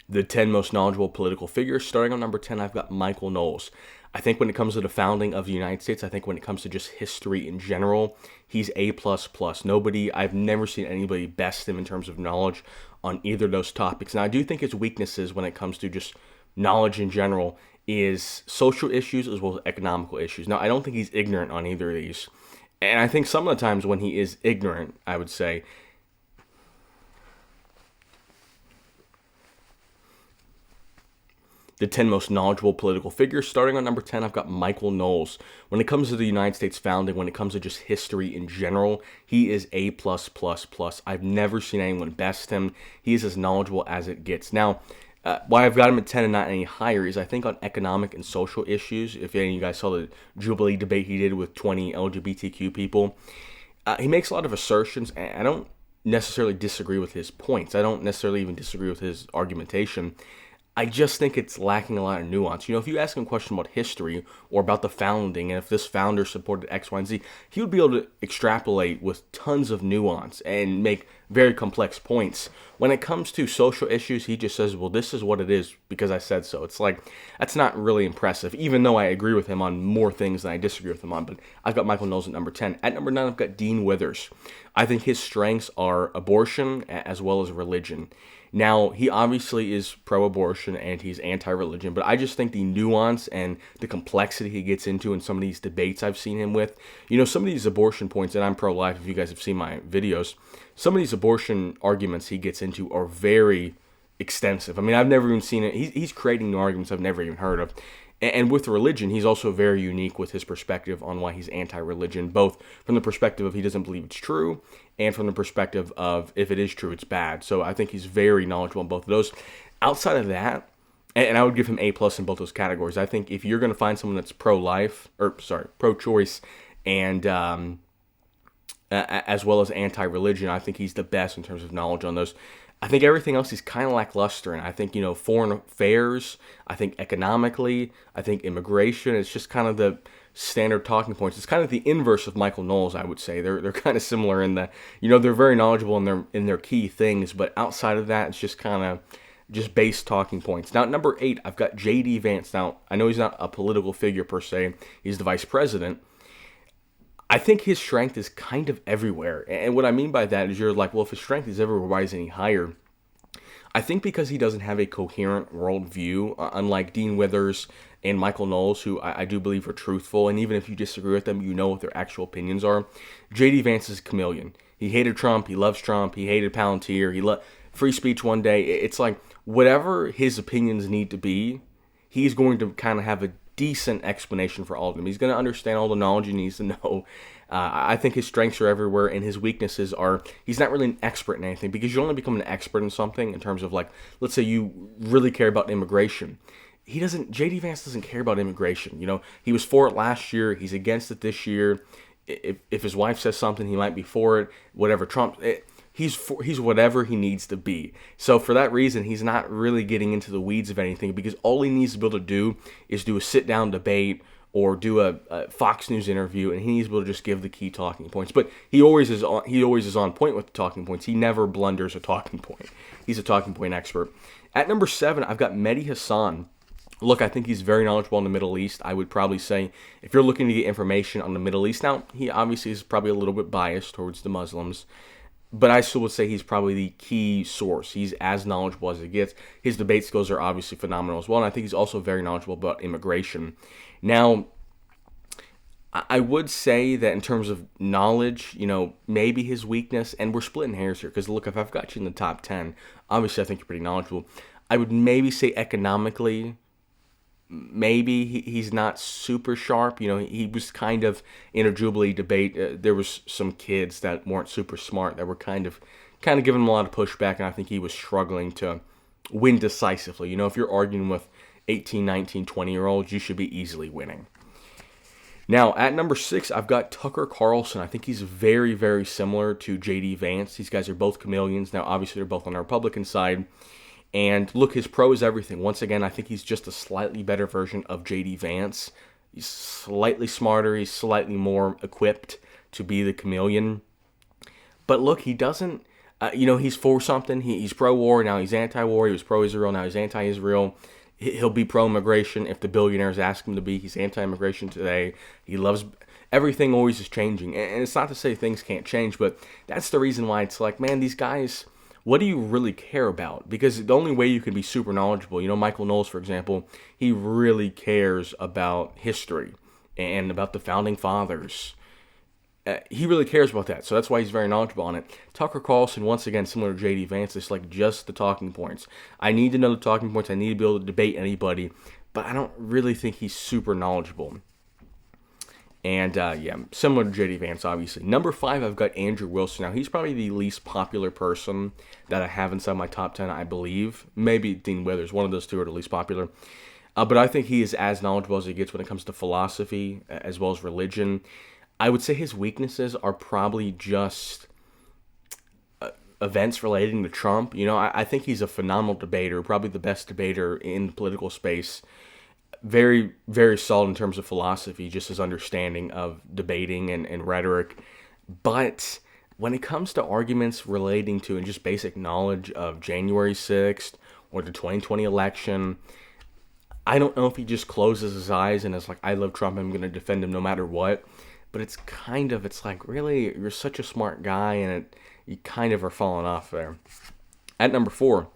the 10 most knowledgeable political figures. Starting on number 10, I've got Michael Knowles. I think when it comes to the founding of the United States, I think when it comes to just history in general, he's A++. I've never seen anybody best him in terms of knowledge on either of those topics. Now, I do think his weaknesses when it comes to just knowledge in general is social issues as well as economical issues. Now, I don't think he's ignorant on either of these. And I think some of the times when he is ignorant, I would say, the 10 most knowledgeable political figures. Starting on number 10, I've got Michael Knowles. When it comes to the United States founding, when it comes to just history in general, he is A+++. I've never seen anyone best him. He is as knowledgeable as it gets. Now, why I've got him at 10 and not any higher is I think on economic and social issues, if any of you guys saw the Jubilee debate he did with 20 LGBTQ people, he makes a lot of assertions, and I don't necessarily disagree with his points. I don't necessarily even disagree with his argumentation. I just think it's lacking a lot of nuance. If you ask him a question about history or about the founding and if this founder supported X, Y, and Z, he would be able to extrapolate with tons of nuance and make very complex points. When it comes to social issues, he just says, well, this is what it is because I said so. It's like, that's not really impressive, even though I agree with him on more things than I disagree with him on. But I've got Michael Knowles at number 10. At number 9, I've got Dean Withers. I think his strengths are abortion as well as religion. Now, he obviously is pro-abortion and he's anti-religion, but I just think the nuance and the complexity he gets into in some of these debates I've seen him with, some of these abortion points, and I'm pro-life if you guys have seen my videos, some of these abortion arguments he gets into are very extensive. I mean, I've never even seen it. He's creating new arguments I've never even heard of. And with religion, he's also very unique with his perspective on why he's anti-religion, both from the perspective of he doesn't believe it's true and from the perspective of if it is true, it's bad. So I think he's very knowledgeable in both of those. Outside of that, and I would give him A+ in both those categories. I think if you're going to find someone that's pro-choice and as well as anti-religion, I think he's the best in terms of knowledge on those. I think everything else is kind of lackluster, and I think, foreign affairs, I think economically, I think immigration, it's just kind of the standard talking points. It's kind of the inverse of Michael Knowles, I would say. They're kind of similar in that, they're very knowledgeable in their key things, but outside of that, it's just kind of just base talking points. Now, at number 8, I've got J.D. Vance. Now, I know he's not a political figure per se. He's the vice president. I think his strength is kind of everywhere. And what I mean by that is you're like, well, if his strength is everywhere, why is it any higher? I think because he doesn't have a coherent worldview, unlike Dean Withers and Michael Knowles, who I do believe are truthful. And even if you disagree with them, you know what their actual opinions are. J.D. Vance is a chameleon. He hated Trump. He loves Trump. He hated Palantir. He loved free speech one day. It's like whatever his opinions need to be, he's going to kind of have a decent explanation for all of them. He's going to understand all the knowledge he needs to know. I think his strengths are everywhere, and his weaknesses are, he's not really an expert in anything, because you only become an expert in something in terms of, like, let's say you really care about immigration. J.D. Vance doesn't care about immigration. He was for it last year. He's against it this year. If his wife says something, he might be for it. Whatever he's whatever he needs to be. So for that reason, he's not really getting into the weeds of anything, because all he needs to be able to do is do a sit-down debate or do a Fox News interview, and he needs to be able to just give the key talking points. But he always is on point with the talking points. He never blunders a talking point. He's a talking point expert. At number 7, I've got Mehdi Hassan. Look, I think he's very knowledgeable in the Middle East. I would probably say if you're looking to get information on the Middle East, now he obviously is probably a little bit biased towards the Muslims, but I still would say he's probably the key source. He's as knowledgeable as it gets. His debate skills are obviously phenomenal as well, and I think he's also very knowledgeable about immigration. Now, I would say that in terms of knowledge, maybe his weakness, and we're splitting hairs here, because look, if I've got you in the top 10, obviously I think you're pretty knowledgeable. I would maybe say economically, maybe he's not super sharp. He was kind of in a Jubilee debate. There was some kids that weren't super smart that were kind of giving him a lot of pushback, and I think he was struggling to win decisively. If you're arguing with 18, 19, 20-year-olds, you should be easily winning. Now, at number 6, I've got Tucker Carlson. I think he's very, very similar to J.D. Vance. These guys are both chameleons. Now, obviously, they're both on the Republican side. And look, his pro is everything. Once again, I think he's just a slightly better version of J.D. Vance. He's slightly smarter. He's slightly more equipped to be the chameleon. But look, he doesn't... He's for something. He's pro-war, now he's anti-war. He was pro-Israel, now he's anti-Israel. He'll be pro-immigration if the billionaires ask him to be. He's anti-immigration today. He loves everything. Always is changing, and it's not to say things can't change, but that's the reason why it's like, man, these guys. What do you really care about? Because the only way you can be super knowledgeable, Michael Knowles, for example, he really cares about history and about the founding fathers. He really cares about that, so that's why he's very knowledgeable on it. Tucker Carlson, once again, similar to J.D. Vance, it's like just the talking points. I need to know the talking points. I need to be able to debate anybody, but I don't really think he's super knowledgeable. And, similar to J.D. Vance, obviously. Number 5, I've got Andrew Wilson. Now, he's probably the least popular person that I have inside my top 10, I believe. Maybe Dean Withers. One of those two are the least popular. But I think he is as knowledgeable as he gets when it comes to philosophy, as well as religion. I would say his weaknesses are probably just events relating to Trump. I think he's a phenomenal debater, probably the best debater in the political space. Very, very solid in terms of philosophy, just his understanding of debating and rhetoric. But when it comes to arguments relating to and just basic knowledge of January 6th or the 2020 election, I don't know if he just closes his eyes and is like, I love Trump, I'm going to defend him no matter what. But it's like, really, you're such a smart guy, and you kind of are falling off there. At number 4,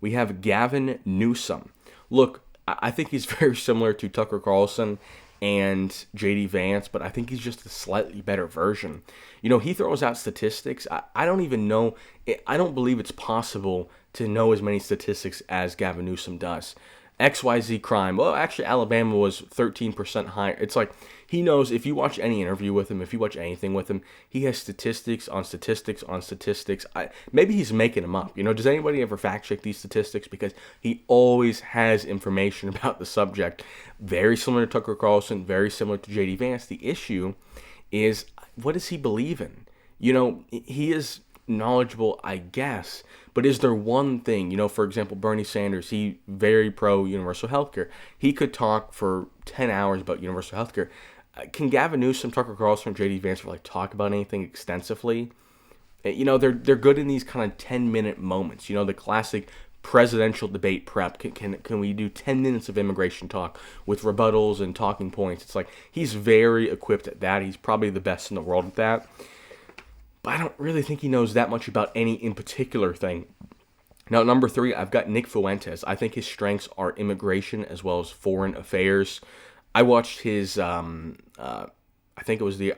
we have Gavin Newsom. Look, I think he's very similar to Tucker Carlson and J.D. Vance, but I think he's just a slightly better version. He throws out statistics. I don't even know. I don't believe it's possible to know as many statistics as Gavin Newsom does. XYZ crime. Well, actually, Alabama was 13% higher. It's like he knows if you watch any interview with him, if you watch anything with him, he has statistics on statistics on statistics. Maybe he's making them up. Does anybody ever fact check these statistics? Because he always has information about the subject. Very similar to Tucker Carlson, very similar to J.D. Vance. The issue is, what does he believe in? He is knowledgeable, I guess, but is there one thing, for example, Bernie Sanders, he very pro universal healthcare. He could talk for 10 hours about universal healthcare. Can Gavin Newsom, Tucker Carlson, or J.D. Vance talk about anything extensively? They're good in these kind of 10-minute moments. The classic presidential debate prep. Can we do 10 minutes of immigration talk with rebuttals and talking points? It's like he's very equipped at that. He's probably the best in the world at that. But I don't really think he knows that much about any in particular thing. Now, number 3, I've got Nick Fuentes. I think his strengths are immigration as well as foreign affairs. I watched his, I think it was the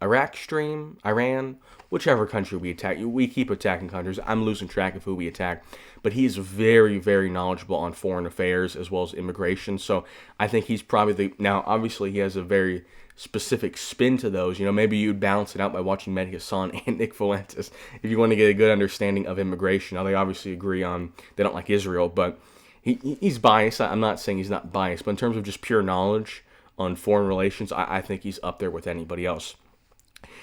Iraq stream, Iran, whichever country we attack. We keep attacking countries. I'm losing track of who we attack. But he's very, very knowledgeable on foreign affairs as well as immigration. So I think he's probably now, obviously, he has a very specific spin to those. Maybe you'd balance it out by watching Mehdi Hassan and Nick Fuentes if you want to get a good understanding of immigration. Now, they obviously agree on they don't like Israel, but he's biased. I'm not saying he's not biased, but in terms of just pure knowledge on foreign relations, I think he's up there with anybody else.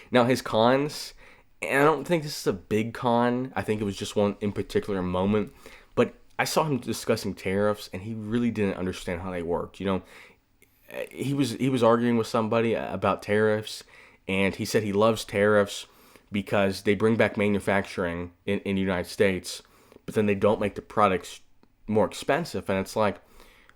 Now, his cons, and I don't think this is a big con. I think it was just one in particular moment, but I saw him discussing tariffs, and he really didn't understand how they worked. He was arguing with somebody about tariffs, and he said he loves tariffs because they bring back manufacturing in the United States, but then they don't make the products more expensive. And it's like,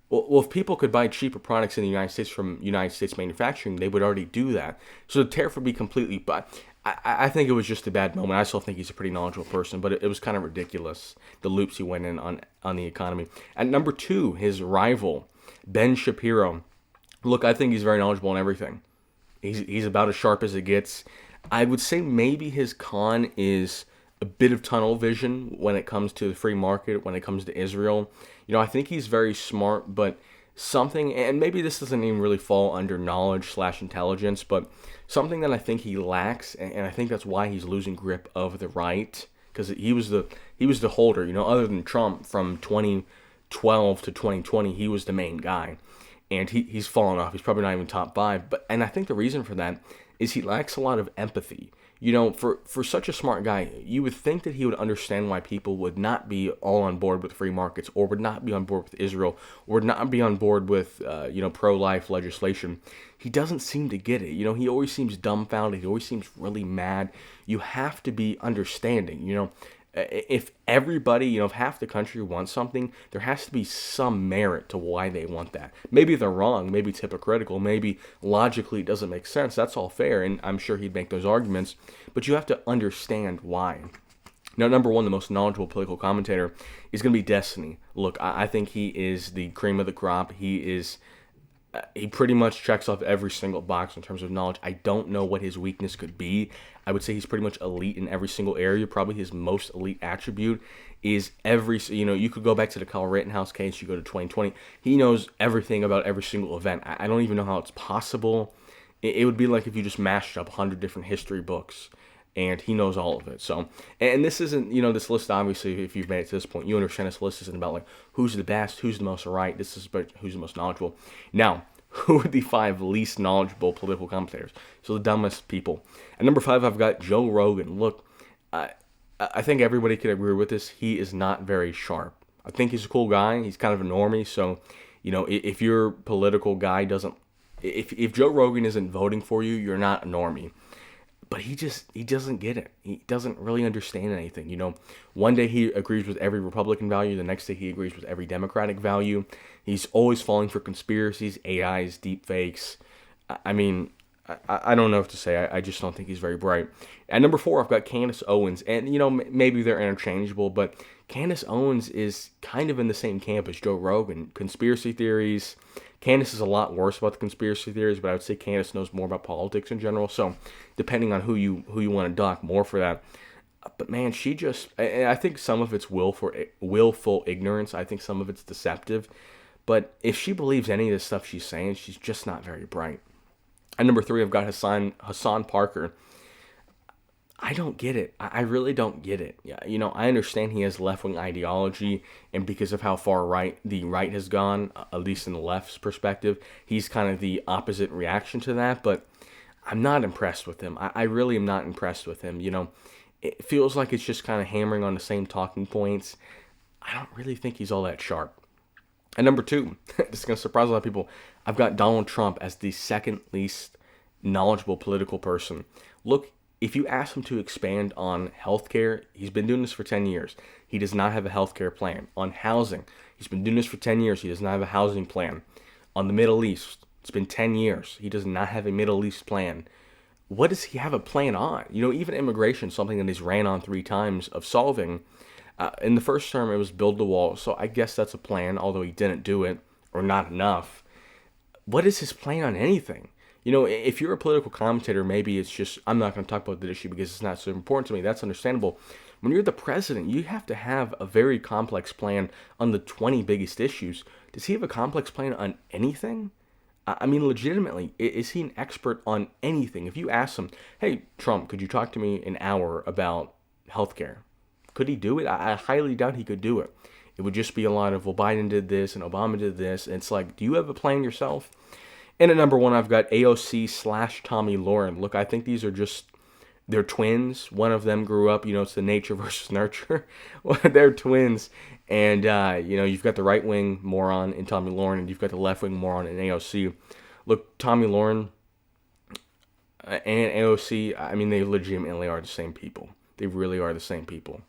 well, if people could buy cheaper products in the United States from United States manufacturing, they would already do that. So the tariff would be completely, but I think it was just a bad moment. I still think he's a pretty knowledgeable person, but it was kind of ridiculous, the loops he went in on the economy. At number 2, his rival, Ben Shapiro. Look, I think he's very knowledgeable on everything. He's about as sharp as it gets. I would say maybe his con is a bit of tunnel vision when it comes to the free market, when it comes to Israel. I think he's very smart, but something, and maybe this doesn't even really fall under knowledge/intelligence, but something that I think he lacks, and I think that's why he's losing grip of the right, because he was the holder. Other than Trump from 2012 to 2020, he was the main guy. And he's fallen off. He's probably not even top 5. And I think the reason for that is he lacks a lot of empathy. For such a smart guy, you would think that he would understand why people would not be all on board with free markets, or would not be on board with Israel, or would not be on board with, pro-life legislation. He doesn't seem to get it. He always seems dumbfounded. He always seems really mad. You have to be understanding. If everybody, if half the country wants something, there has to be some merit to why they want that. Maybe they're wrong, maybe it's hypocritical, maybe logically it doesn't make sense. That's all fair, and I'm sure he'd make those arguments, but you have to understand why. Now, number one, the most knowledgeable political commentator is going to be Destiny. Look, I think he is the cream of the crop. He pretty much checks off every single box in terms of knowledge. I don't know what his weakness could be. I would say he's pretty much elite in every single area. Probably his most elite attribute is you could go back to the Kyle Rittenhouse case, you go to 2020. He knows everything about every single event. I don't even know how it's possible. It would be like if you just mashed up 100 different history books, and he knows all of it. So, and this isn't, this list, obviously, if you've made it to this point, you understand this list isn't about, like, who's the best, who's the most right. This is about who's the most knowledgeable. Now, who are the 5 least knowledgeable political commentators? So the dumbest people. At number 5, I've got Joe Rogan. Look, I think everybody could agree with this. He is not very sharp. I think he's a cool guy. He's kind of a normie. So, if your political guy doesn't, if Joe Rogan isn't voting for you, you're not a normie. But he doesn't get it. He doesn't really understand anything. One day he agrees with every Republican value. The next day he agrees with every Democratic value. He's always falling for conspiracies, AIs, deep fakes. I mean, I don't know what to say. I just don't think he's very bright. At number 4, I've got Candace Owens. And, maybe they're interchangeable, but Candace Owens is kind of in the same camp as Joe Rogan. Conspiracy theories. Candace is a lot worse about the conspiracy theories, but I would say Candace knows more about politics in general. So, depending on who you want to dock more for that. But man, I think some of it's willful ignorance. I think some of it's deceptive. But if she believes any of the stuff she's saying, she's just not very bright. At number 3, I've got Hassan Parker. I don't get it. I really don't get it. Yeah, I understand he has left-wing ideology, and because of how far right the right has gone, at least in the left's perspective, he's kind of the opposite reaction to that, but I'm not impressed with him. I really am not impressed with him. It feels like it's just kind of hammering on the same talking points. I don't really think he's all that sharp. At number 2, this is going to surprise a lot of people, I've got Donald Trump as the second least knowledgeable political person. Look, if you ask him to expand on healthcare, he's been doing this for 10 years. He does not have a healthcare plan. On housing, he's been doing this for 10 years. He does not have a housing plan. On the Middle East, it's been 10 years. He does not have a Middle East plan. What does he have a plan on? Even immigration, something that he's ran on 3 times of solving. In the first term, it was build the wall. So I guess that's a plan, although he didn't do it, or not enough. What is his plan on anything? If you're a political commentator, maybe it's just, I'm not going to talk about the issue because it's not so important to me. That's understandable. When you're the president, you have to have a very complex plan on the 20 biggest issues. Does he have a complex plan on anything? I mean, legitimately, is he an expert on anything? If you ask him, hey, Trump, could you talk to me an hour about healthcare? Could he do it? I highly doubt he could do it. It would just be a lot of, well, Biden did this and Obama did this. And it's like, do you have a plan yourself? And at number 1, I've got AOC / Tommy Lauren. Look, I think these are just, they're twins. One of them grew up, it's the nature versus nurture. They're twins. And, you've got the right-wing moron in Tommy Lauren, and you've got the left-wing moron in AOC. Look, Tommy Lauren and AOC, I mean, they legitimately are the same people. They really are the same people.